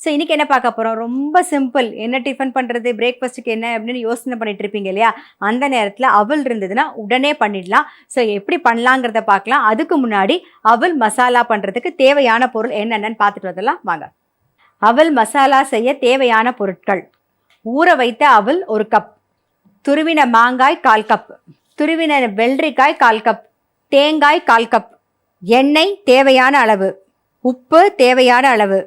So இன்றைக்கி என்ன பார்க்க போகிறோம்? ரொம்ப சிம்பிள். என்ன டிஃபன் பண்ணுறது, பிரேக்ஃபாஸ்ட்டுக்கு என்ன அப்படின்னு யோசனை பண்ணிட்டு இருப்பீங்க இல்லையா? அந்த நேரத்தில் அவல் இருந்ததுன்னா உடனே பண்ணிடலாம். ஸோ எப்படி பண்ணலாங்கிறத பார்க்கலாம். அதுக்கு முன்னாடி அவல் மசாலா பண்ணுறதுக்கு தேவையான பொருள் என்னென்னு பார்த்துட்டு வந்துடலாம் வாங்க. அவல் மசாலா செய்ய தேவையான பொருட்கள்: ஊற வைத்த அவல் 1 கப், துருவின மாங்காய் 1/4 கப், துருவின வெள்ளரிக்காய் 1/4 கப், தேங்காய் 1/4 கப், எண்ணெய் தேவையான அளவு, உப்பு தேவையான அளவு,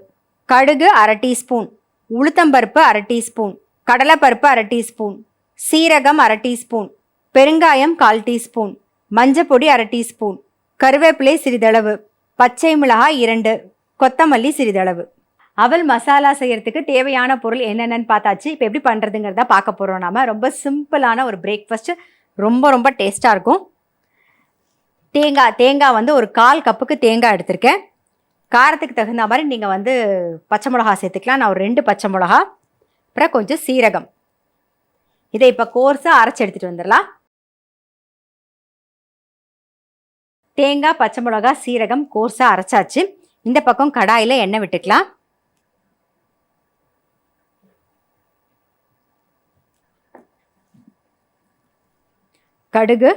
கடுகு 1/2 டீஸ்பூன், உளுத்தம்பருப்பு 1/2 டீஸ்பூன், கடலைப்பருப்பு 1/2 டீஸ்பூன், சீரகம் 1/2 டீஸ்பூன், பெருங்காயம் 1/4 டீஸ்பூன், மஞ்சப்பொடி 1/2 டீஸ்பூன், கருவேப்பிலை சிறிதளவு, பச்சை மிளகாய் 2, கொத்தமல்லி சிறிதளவு. அவல் மசாலா செய்கிறதுக்கு தேவையான பொருள் என்னென்னு பார்த்தாச்சு. இப்போ எப்படி பண்ணுறதுங்கிறத பார்க்க போகிறோம். நாம் ரொம்ப சிம்பிளான ஒரு பிரேக்ஃபாஸ்ட்டு, ரொம்ப ரொம்ப டேஸ்ட்டாக இருக்கும். தேங்காய் வந்து ஒரு 1/4 கப்புக்கு தேங்காய் எடுத்திருக்கேன். காரத்துக்கு தகுந்த மாதிரி நீங்கள் வந்து பச்சை மிளகா சேர்த்துக்கலாம். நான் ஒரு 2 பச்சை மிளகா, அப்புறம் கொஞ்சம் சீரகம். இதை இப்போ கோர்ஸாக அரைச்சி எடுத்துகிட்டு வந்துடலாம். தேங்காய், பச்சை மிளகா, சீரகம் கோர்ஸாக அரைச்சாச்சு. இந்த பக்கம் கடாயில் எண்ணெய் விட்டுக்கலாம். கடுகு,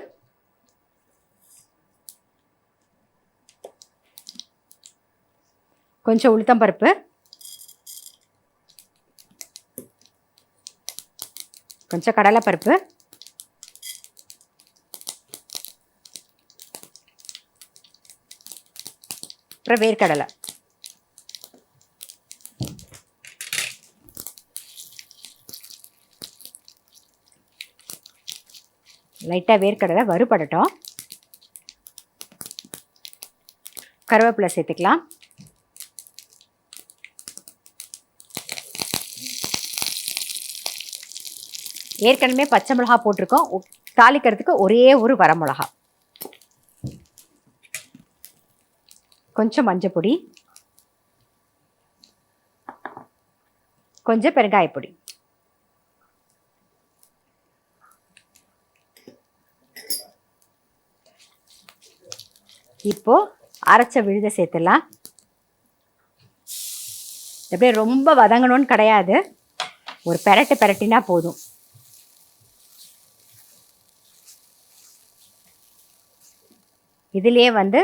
கொஞ்சம் உளுத்தம்பருப்பு, கொஞ்சம் கடலைப்பருப்பு, அப்புறம் வேர்க்கடலை. லைட்டாக வேர்க்கடலை வறுபடட்டும். கருவேப்பிலை சேர்த்துக்கலாம். ஏற்கனவே பச்சை மிளகா போட்டிருக்கோம். தாளிக்கிறதுக்கு ஒரே ஒரு வரமிளகா, கொஞ்சம் மஞ்சப்பொடி, கொஞ்சம் பெருங்காயப்பொடி. இப்போ அரைச்ச விழுதை சேர்த்துடலாம். எப்படியே ரொம்ப வதங்கணும்னு கிடையாது, ஒரு பெரட்டினா போதும். இதிலே வந்து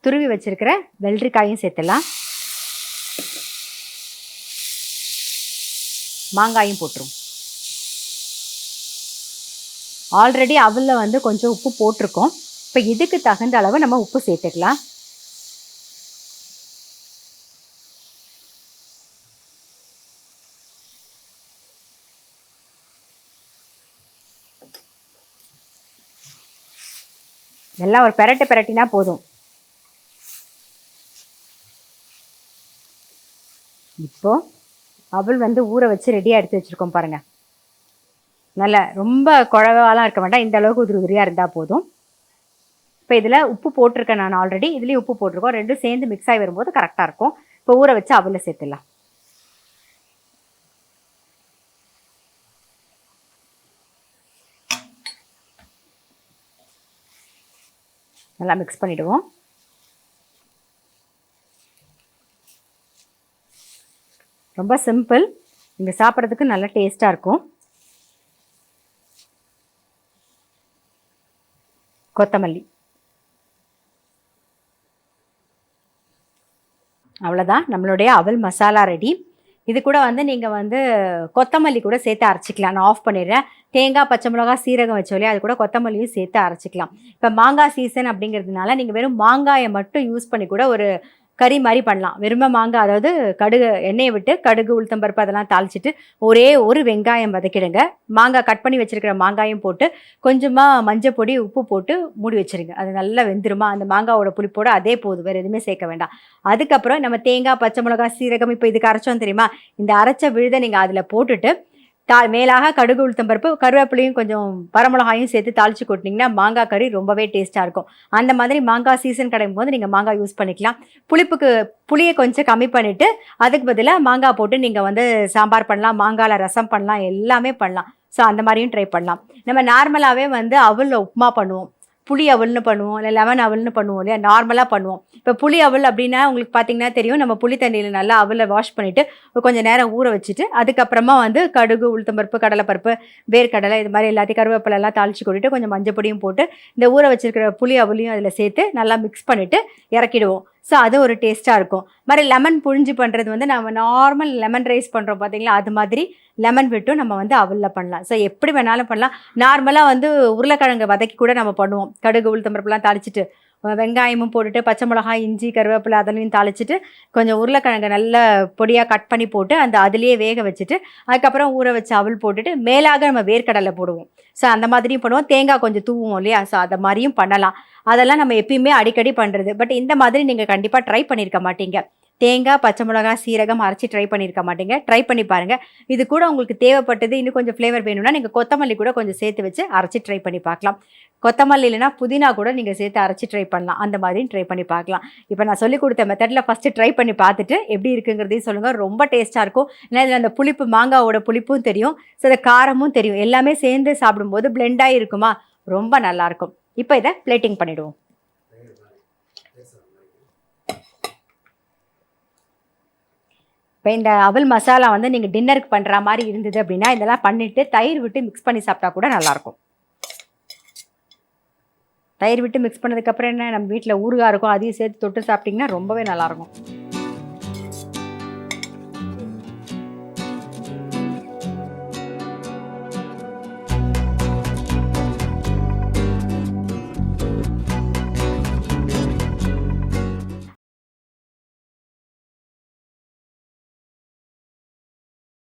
துருவி வச்சிருக்கிற வெள்ளரிக்காயும் சேர்த்துடலாம். மாங்காயும் போட்டுரும். ஆல்ரெடி அவலில் வந்து கொஞ்சம் உப்பு போட்டிருக்கோம். இப்போ இதுக்கு தகுந்த அளவு நம்ம உப்பு சேர்த்துக்கலாம். எல்லாம் ஒரு பெரட்டினா போதும். இப்போ அவல் வந்து ஊற வச்சு ரெடியாக எடுத்து வச்சுருக்கோம் பாருங்கள். நல்ல ரொம்ப குழவாலாம் இருக்க வேண்டாம், இந்த அளவுக்கு உதிரி உதிரியாக இருந்தால் போதும். இப்போ இதில் உப்பு போட்டிருக்கேன் நான் ஆல்ரெடி, இதுலேயும் உப்பு போட்டிருக்கோம். ரெண்டும் சேர்ந்து மிக்ஸ் ஆகி வரும்போது கரெக்டாக இருக்கும். இப்போ ஊற வச்சு அவலில் சேர்த்துடலாம். நல்லா மிக்ஸ் பண்ணிவிடுவோம். ரொம்ப சிம்பிள், இங்கே சாப்பிட்றதுக்கு நல்லா டேஸ்ட்டாக இருக்கும். கொத்தமல்லி, அவ்வளோதான், நம்மளுடைய அவல் மசாலா ரெடி. இது கூட வந்து நீங்கள் வந்து கொத்தமல்லி கூட சேர்த்து அரைச்சிக்கலாம். நான் ஆஃப் பண்ணிடுறேன். தேங்காய், பச்சை மிளகா, சீரகம் வச்சோலையே, அது கூட கொத்தமல்லியும் சேர்த்து அரைச்சிக்கலாம். இப்போ மாங்காய் சீசன் அப்படிங்கிறதுனால நீங்கள் வெறும் மாங்காயை மட்டும் யூஸ் பண்ணி கூட ஒரு கறி மாதிரி பண்ணலாம். வெறும மாங்காய், அதாவது கடுகு எண்ணெயை விட்டு கடுகு, உளுத்தம்பருப்பு அதெல்லாம் தாளிச்சிட்டு ஒரே ஒரு வெங்காயம் வதக்கிடுங்க. மாங்காய் கட் பண்ணி வச்சுருக்கிற மாங்காயும் போட்டு கொஞ்சமாக மஞ்சள் பொடி, உப்பு போட்டு மூடி வச்சுருங்க. அது நல்லா வெந்துருமா, அந்த மாங்காவோட புளிப்போடு அதே போதும், வேறு எதுவுமே சேர்க்க வேண்டாம். அதுக்கப்புறம் நம்ம தேங்காய், பச்சை மிளகா, சீரகம் இப்போ இதுக்கு அரைச்சோம் தெரியுமா, இந்த அரைச்ச விழுதை நீங்கள் அதில் போட்டுட்டு மேலாக கடுகு, உளுத்தம்பருப்பு, கருவேப்பிலையும் கொஞ்சம் வரமிளகாயும் சேர்த்து தாளித்து கொட்டினீங்கன்னா மாங்காய் கறி ரொம்பவே டேஸ்ட்டாக இருக்கும். அந்த மாதிரி மாங்காய் சீசன் கிடைக்கும் போது நீங்கள் மாங்காய் யூஸ் பண்ணிக்கலாம். புளியை கொஞ்சம் கம்மி பண்ணிவிட்டு அதுக்கு பதிலாக மாங்காய் போட்டு நீங்கள் வந்து சாம்பார் பண்ணலாம், மாங்காயில் ரசம் பண்ணலாம், எல்லாமே பண்ணலாம். ஸோ அந்த மாதிரியும் ட்ரை பண்ணலாம். நம்ம நார்மலாகவே வந்து அவலில் உப்புமா பண்ணுவோம். புளி அவல்னு பண்ணுவோம், இல்லை லெமன் அவல்னு பண்ணுவோம் இல்லையா, நார்மலாக பண்ணுவோம். இப்போ புளி அவல் அப்படின்னா உங்களுக்கு பார்த்தீங்கன்னா தெரியும், நம்ம புளி தண்ணியில் நல்லா அவலை வாஷ் பண்ணிவிட்டு கொஞ்சம் நேரம் ஊற வச்சுட்டு அதுக்கப்புறமா வந்து கடுகு, உளுத்தம்பருப்பு, கடலைப்பருப்பு, வேர்க்கடலை இது மாதிரி எல்லாத்தையும் கருவேப்பிலை எல்லாம் தாளித்து கொட்டிட்டு கொஞ்சம் மஞ்சள் பொடியும் போட்டு இந்த ஊற வச்சிருக்கிற புளி அவலையும் அதில் சேர்த்து நல்லா மிக்ஸ் பண்ணிவிட்டு இறக்கிடுவோம். ஸோ அது ஒரு டேஸ்ட்டாக இருக்கும். மாதிரி லெமன் புழிஞ்சு பண்ணுறது வந்து நம்ம நார்மல் லெமன் ரைஸ் பண்ணுறோம் பார்த்தீங்களா, அது மாதிரி லெமன் விட்டும் நம்ம வந்து அவலில் பண்ணலாம். ஸோ எப்படி வேணாலும் பண்ணலாம். நார்மலாக வந்து உருளைக்கிழங்கு வதக்கி கூட நம்ம பண்ணுவோம். கடுகு, உளுத்தம்பருப்புலாம் தாளிச்சிட்டு வெங்காயமும் போட்டுட்டு பச்சை மிளகாய், இஞ்சி, கருவேப்பிலை அதனையும் தாளிச்சிட்டு கொஞ்சம் உருளைக்கிழங்கு நல்லா பொடியாக கட் பண்ணி போட்டு அந்த அதுலேயே வேக வச்சுட்டு அதுக்கப்புறம் ஊற வச்சு அவல் போட்டுட்டு மேலாக நம்ம வேர்க்கடலை போடுவோம். ஸோ அந்த மாதிரியும் பண்ணுவோம். தேங்காய் கொஞ்சம் தூவுவோம் இல்லையா, ஸோ அதை மாதிரியும் பண்ணலாம். அதெல்லாம் நம்ம எப்பயுமே அடிக்கடி பண்ணுறது. பட் இந்த மாதிரி நீங்கள் கண்டிப்பாக ட்ரை பண்ணியிருக்க மாட்டீங்க. தேங்காய், பச்சை மிளகாய், சீரகம் அரைச்சி ட்ரை பண்ணியிருக்க மாட்டீங்க. ட்ரை பண்ணி பாருங்கள். இது கூட உங்களுக்கு தேவைப்பட்டது இன்னும் கொஞ்சம் ஃப்ளேவர் வேணும்னா நீங்கள் கொத்தமல்லி கூட கொஞ்சம் சேர்த்து வச்சு அரைச்சி ட்ரை பண்ணி பார்க்கலாம். கொத்தமல்லி இல்லைனா புதினா கூட நீங்கள் சேர்த்து அரைச்சி ட்ரை பண்ணலாம். அந்த மாதிரியும் ட்ரை பண்ணி பார்க்கலாம். இப்போ நான் சொல்லிக் கொடுத்த மெத்தடில் ஃபஸ்ட்டு ட்ரை பண்ணி பார்த்துட்டு எப்படி இருக்குங்கிறதையும் சொல்லுங்கள். ரொம்ப டேஸ்ட்டாக இருக்கும். ஏன்னா இதில் அந்த புளிப்பு, மாங்காவோட புளிப்பும் தெரியும், சில காரமும் தெரியும். எல்லாமே சேர்ந்து சாப்பிடும்போது பிளெண்டாகி இருக்குமா, ரொம்ப நல்லாயிருக்கும். இப்போ இதை பிளேட்டிங் பண்ணிவிடுவோம். இப்போ இந்த அவல் மசாலா வந்து நீங்கள் டின்னருக்கு பண்ணுற மாதிரி இருந்தது அப்படின்னா இதெல்லாம் பண்ணிவிட்டு தயிர் விட்டு மிக்ஸ் பண்ணி சாப்பிட்டா கூட நல்லாயிருக்கும். தயிர் விட்டு மிக்ஸ் பண்ணதுக்கப்புறம் என்ன, நம்ம வீட்டில் ஊறுகாய் இருக்கும், அதையும் சேர்த்து தொட்டு சாப்பிட்டிங்கன்னா ரொம்பவே நல்லாயிருக்கும்.